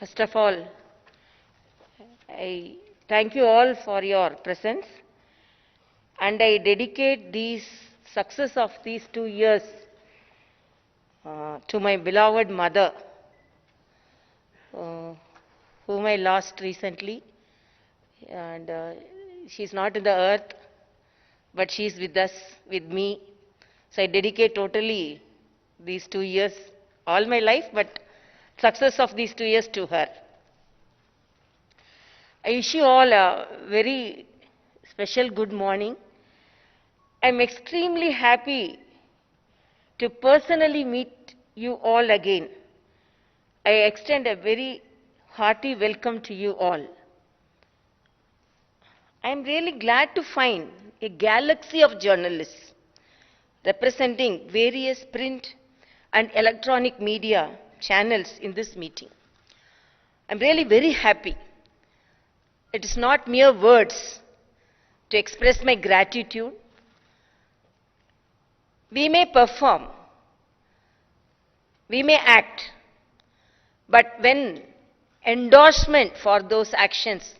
First of all, I thank you all for your presence, and I dedicate these success of these 2 years to my beloved mother, whom I lost recently, and she's not in the earth, but she's with us, with me. So I dedicate totally these 2 years, all my life, but success of these 2 years to her. I wish you all a very special good morning. I'm extremely happy to personally meet you all again. I extend a very hearty welcome to you all. I'm really glad to find a galaxy of journalists representing various print and electronic media channels in this meeting. I'm really very happy. It is not mere words to express my gratitude. We may perform, we may act, but when endorsement for those actions,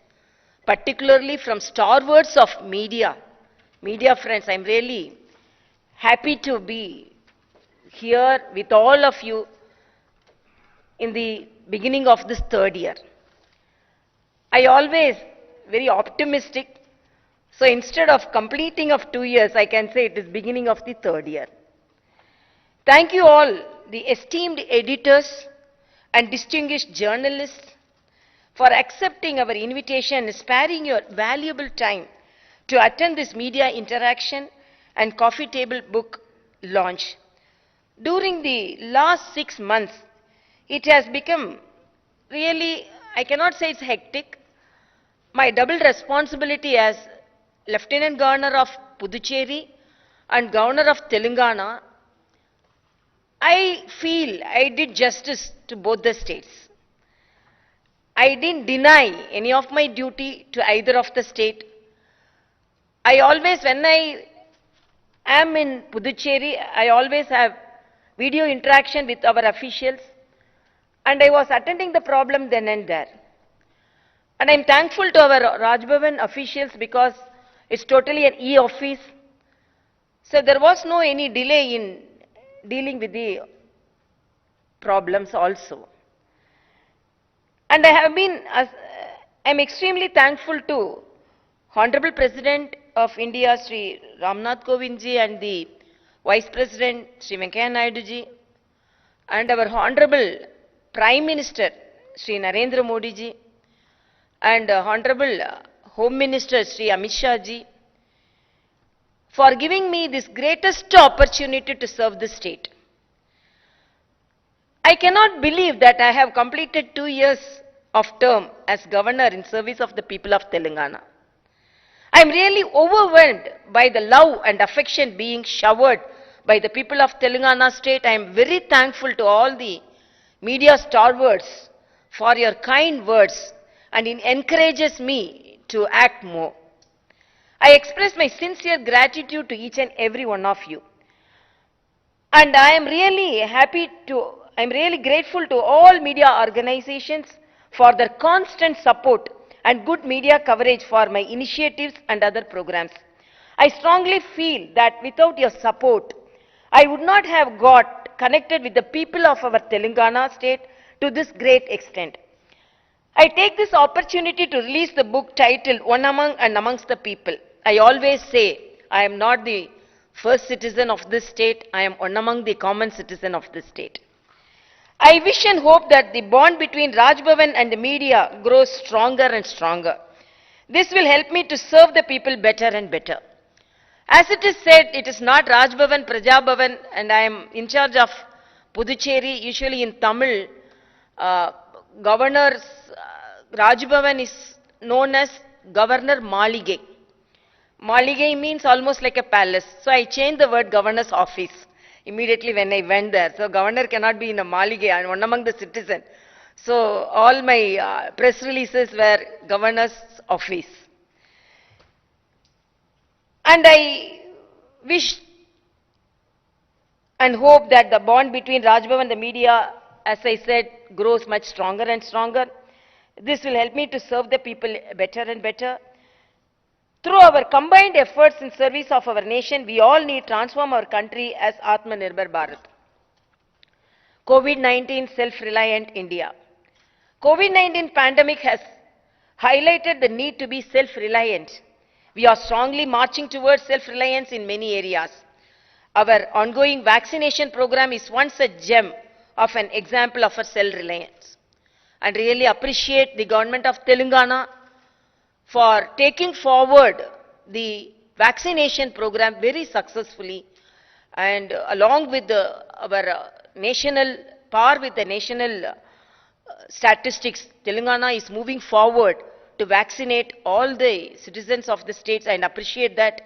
particularly from stalwarts of media friends, I'm really happy to be here with all of you in the beginning of this third year. I always very optimistic, so instead of completing of 2 years, I can say it is beginning of the third year. Thank you all, the esteemed editors and distinguished journalists, for accepting our invitation and sparing your valuable time to attend this media interaction and coffee table book launch. During the last 6 months, it has become really, I cannot say it's hectic. My double responsibility as Lieutenant Governor of Puducherry and Governor of Telangana, I feel I did justice to both the states. I didn't deny any of my duty to either of the state. I always, when I am in Puducherry, I always have video interaction with our officials, and I was attending the problem then and there. And I'm thankful to our Raj Bhavan officials because it's totally an e-office. So there was no any delay in dealing with the problems also. And I'm extremely thankful to Honorable President of India, Sri Ramnath Kovindji, and the Vice President, Sri Venkaiah Naidu ji, and our Honorable Prime Minister, Sri Narendra Modi ji, and Honorable Home Minister, Sri Amit Shah ji, for giving me this greatest opportunity to serve the state. I cannot believe that I have completed 2 years of term as governor in service of the people of Telangana. I am really overwhelmed by the love and affection being showered by the people of Telangana state. I am very thankful to all the media stalwarts for your kind words, and it encourages me to act more. I express my sincere gratitude to each and every one of you. And I am really grateful to all media organizations for their constant support and good media coverage for my initiatives and other programs. I strongly feel that without your support, I would not have got connected with the people of our Telangana state to this great extent. I take this opportunity to release the book titled One Among and Amongst the People. I always say I am not the first citizen of this state, I am one among the common citizen of this state. I wish and hope that the bond between Raj Bhavan and the media grows stronger and stronger. This will help me to serve the people better and better. As it is said, it is not Raj Bhavan, Praja Bhavan, and I am in charge of Puducherry. Usually in Tamil, Governor's Raj Bhavan is known as Governor Maligai. Maligai means almost like a palace. So I changed the word governor's office immediately when I went there. So governor cannot be in a Maligai, I am one among the citizens. So all my press releases were governor's office. And I wish and hope that the bond between Raj Bhavan and the media as I said, grows much stronger and stronger. This will help me to serve the people better and better. Through our combined efforts in service of our nation, we all need to transform our country as Atmanirbhar Bharat. COVID-19 self-reliant India. COVID-19 pandemic has highlighted the need to be self-reliant. We are strongly marching towards self-reliance in many areas. Our ongoing vaccination program is once a gem of an example of a self-reliance. And really appreciate the government of Telangana for taking forward the vaccination program very successfully, and along with our national, par with the national statistics, Telangana is moving forward to vaccinate all the citizens of the states, and appreciate that.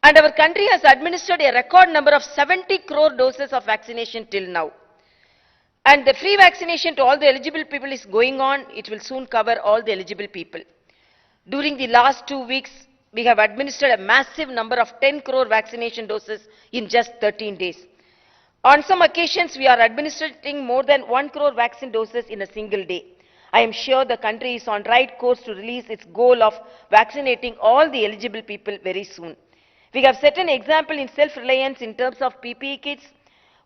And our country has administered a record number of 70 crore doses of vaccination till now. And the free vaccination to all the eligible people is going on. It will soon cover all the eligible people. During the last 2 weeks, we have administered a massive number of 10 crore vaccination doses in just 13 days. On some occasions, we are administering more than 1 crore vaccine doses in a single day. I am sure the country is on right course to release its goal of vaccinating all the eligible people very soon. We have set an example in self-reliance in terms of PPE kits.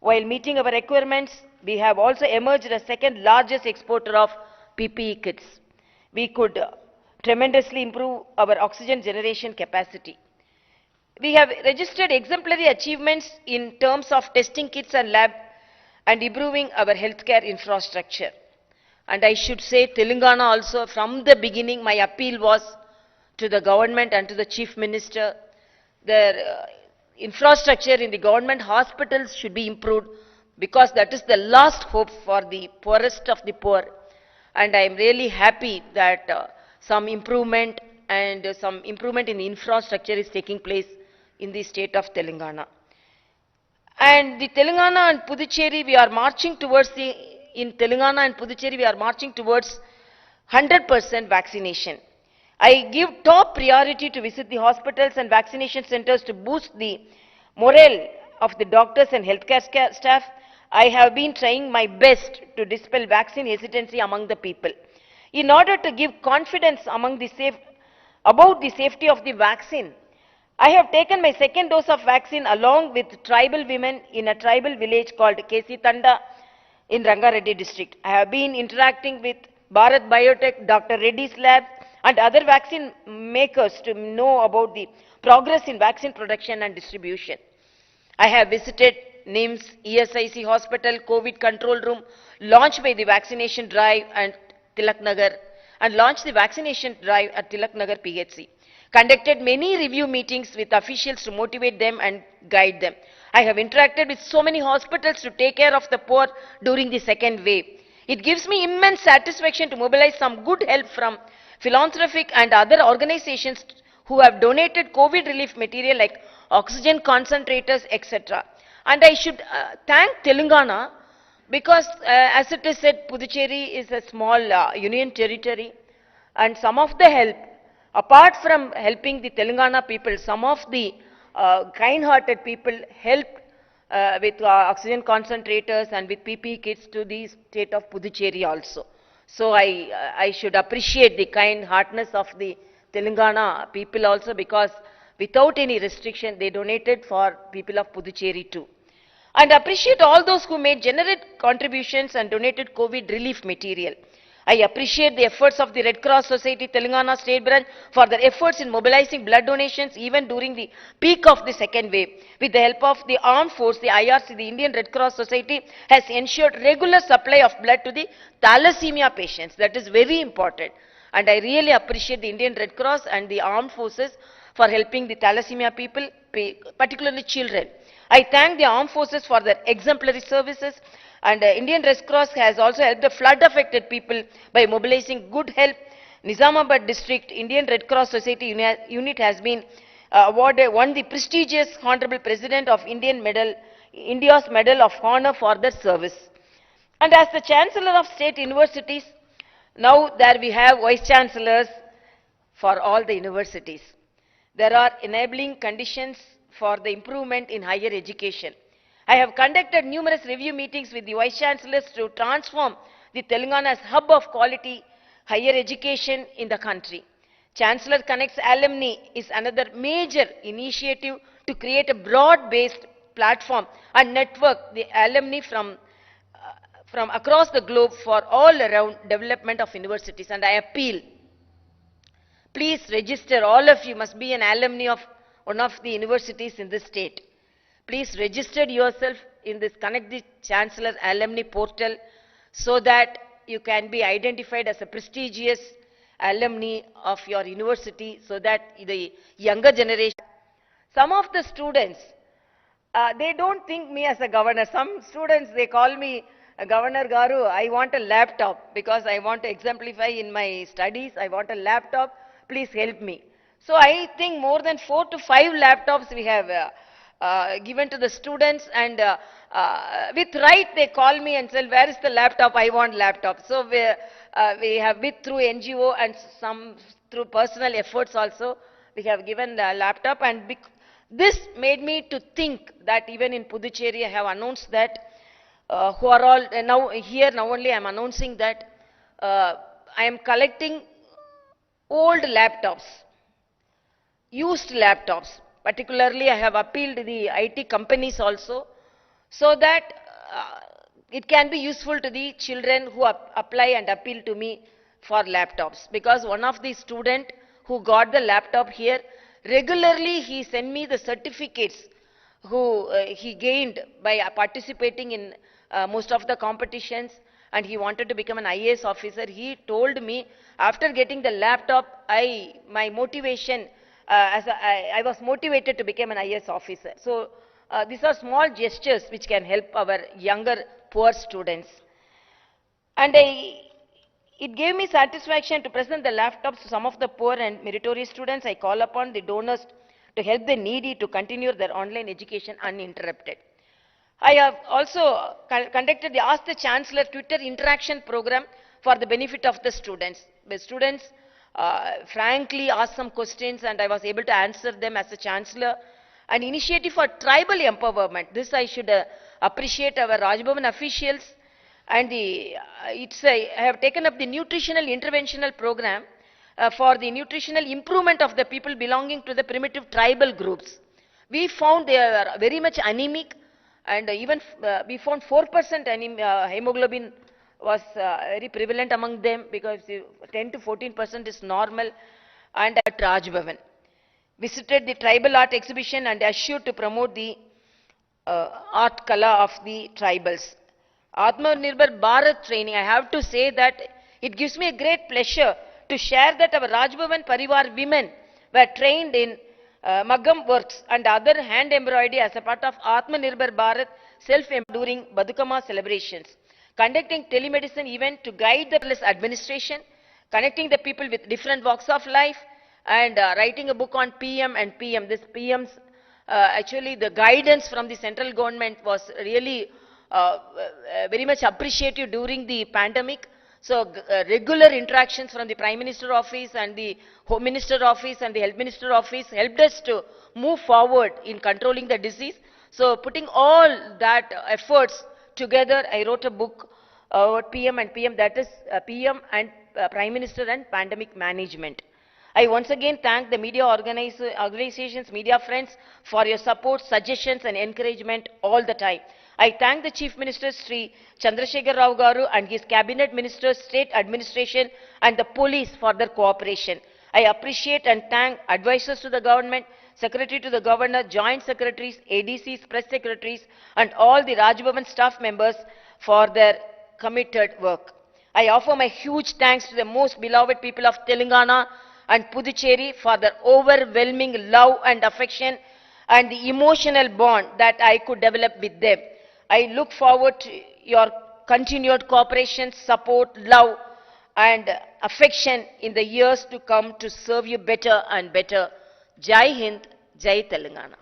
While meeting our requirements, we have also emerged as second largest exporter of PPE kits. We could tremendously improve our oxygen generation capacity. We have registered exemplary achievements in terms of testing kits and lab and improving our healthcare infrastructure. And I should say, Telangana also, from the beginning, my appeal was to the government and to the Chief Minister. Their infrastructure in the government hospitals should be improved, because that is the last hope for the poorest of the poor. And I am really happy that some improvement in the infrastructure is taking place in the state of Telangana. And the Telangana and Puducherry, we are marching towards in Telangana and Puducherry, we are marching towards 100% vaccination. I give top priority to visit the hospitals and vaccination centers to boost the morale of the doctors and healthcare staff. I have been trying my best to dispel vaccine hesitancy among the people. In order to give confidence about the safety of the vaccine, I have taken my second dose of vaccine along with tribal women in a tribal village called Kesi Tanda in Rangareddy district. I have been interacting with Bharat Biotech, Dr. Reddy's lab, and other vaccine makers to know about the progress in vaccine production and distribution. I have visited NIMS, ESIC Hospital, COVID control room, launched by the vaccination drive at Tilak Nagar, and launched the vaccination drive at Tilak Nagar PHC. Conducted many review meetings with officials to motivate them and guide them. I have interacted with so many hospitals to take care of the poor during the second wave. It gives me immense satisfaction to mobilize some good help from philanthropic and other organizations who have donated COVID relief material like oxygen concentrators, etc. And I should thank Telangana, because as it is said, Puducherry is a small union territory, and some of the help, apart from helping the Telangana people, some of the kind-hearted people helped with oxygen concentrators and with PPE kits to the state of Puducherry also. So I should appreciate the kind heartness of the Telangana people also, because without any restriction they donated for people of Puducherry too. And appreciate all those who made generous contributions and donated COVID relief material. I appreciate the efforts of the Red Cross Society Telangana State Branch for their efforts in mobilizing blood donations even during the peak of the second wave. With the help of the armed force, the IRC, the Indian Red Cross Society, has ensured regular supply of blood to the thalassemia patients. That is very important. And I really appreciate the Indian Red Cross and the armed forces for helping the thalassemia people, particularly children. I thank the armed forces for their exemplary services. And Indian Red Cross has also helped the flood-affected people by mobilizing good help. Nizamabad District Indian Red Cross Society unit has been won the prestigious Honorable President of India's Medal of Honor for their service. And as the Chancellor of State Universities, now there we have Vice Chancellors for all the universities. There are enabling conditions for the improvement in higher education. I have conducted numerous review meetings with the Vice Chancellors to transform the Telangana as hub of quality higher education in the country. Chancellor Connects Alumni is another major initiative to create a broad-based platform and network the alumni from across the globe for all around development of universities. And I appeal, please register, all of you must be an alumni of one of the universities in this state. Please register yourself in this Connect the Chancellor Alumni portal so that you can be identified as a prestigious alumni of your university, so that the younger generation. Some of the students, they don't think me as a governor. Some students, they call me Governor Garu, I want a laptop because I want to exemplify in my studies. I want a laptop. Please help me. So I think more than 4 to 5 laptops we have given to the students, and with right they call me and say, where is the laptop? I want laptop. So we have with through NGO and some through personal efforts also, we have given the laptop. And this made me to think that even in Puducherry I have announced that who are all now here, now only I am announcing that I am collecting old laptops, used laptops. Particularly, I have appealed to the IT companies also, so that it can be useful to the children who apply and appeal to me for laptops. Because one of the student who got the laptop here, regularly he sent me the certificates who he gained by participating in most of the competitions, and he wanted to become an IAS officer. He told me, after getting the laptop, my motivation, I was motivated to become an IAS officer. So these are small gestures which can help our younger poor students. And it gave me satisfaction to present the laptops to some of the poor and meritorious students. I call upon the donors to help the needy to continue their online education uninterrupted. I have also conducted the Ask the Chancellor Twitter interaction program for the benefit of the students. The students frankly asked some questions, and I was able to answer them as a chancellor. An initiative for tribal empowerment. This I should appreciate our Rajbhavan officials. And I have taken up the nutritional interventional program for the nutritional improvement of the people belonging to the primitive tribal groups. We found they are very much anemic, and even we found 4% hemoglobin was very prevalent among them, because 10 to 14% is normal. And at Rajbhavan, visited the tribal art exhibition and assured to promote the art kala of the tribals. Atmanirbhar Bharat training, I have to say that it gives me a great pleasure to share that our Rajbhavan Parivar women were trained in Maggam works and other hand embroidery as a part of Atmanirbhar Bharat during Badukama celebrations, conducting telemedicine event to guide the administration, connecting the people with different walks of life, and writing a book on PM and PM. This PM's, actually the guidance from the central government was really very much appreciated during the pandemic. So regular interactions from the Prime Minister office and the Home Minister office and the Health Minister office helped us to move forward in controlling the disease. So putting all that efforts together, I wrote a book about PM and PM, that is PM and Prime Minister and pandemic management. I once again thank the media organizations, media friends for your support, suggestions and encouragement all the time. I thank the Chief Minister Sri Chandrasekhar Rao Garu and his cabinet ministers, state administration and the police for their cooperation. I appreciate and thank advisors to the government, secretary to the governor, joint secretaries, ADCs, press secretaries and all the Rajbhavan staff members for their committed work. I offer my huge thanks to the most beloved people of Telangana and Puducherry for their overwhelming love and affection and the emotional bond that I could develop with them. I look forward to your continued cooperation, support, love and affection in the years to come to serve you better and better. Jai Hind, Jai Telangana.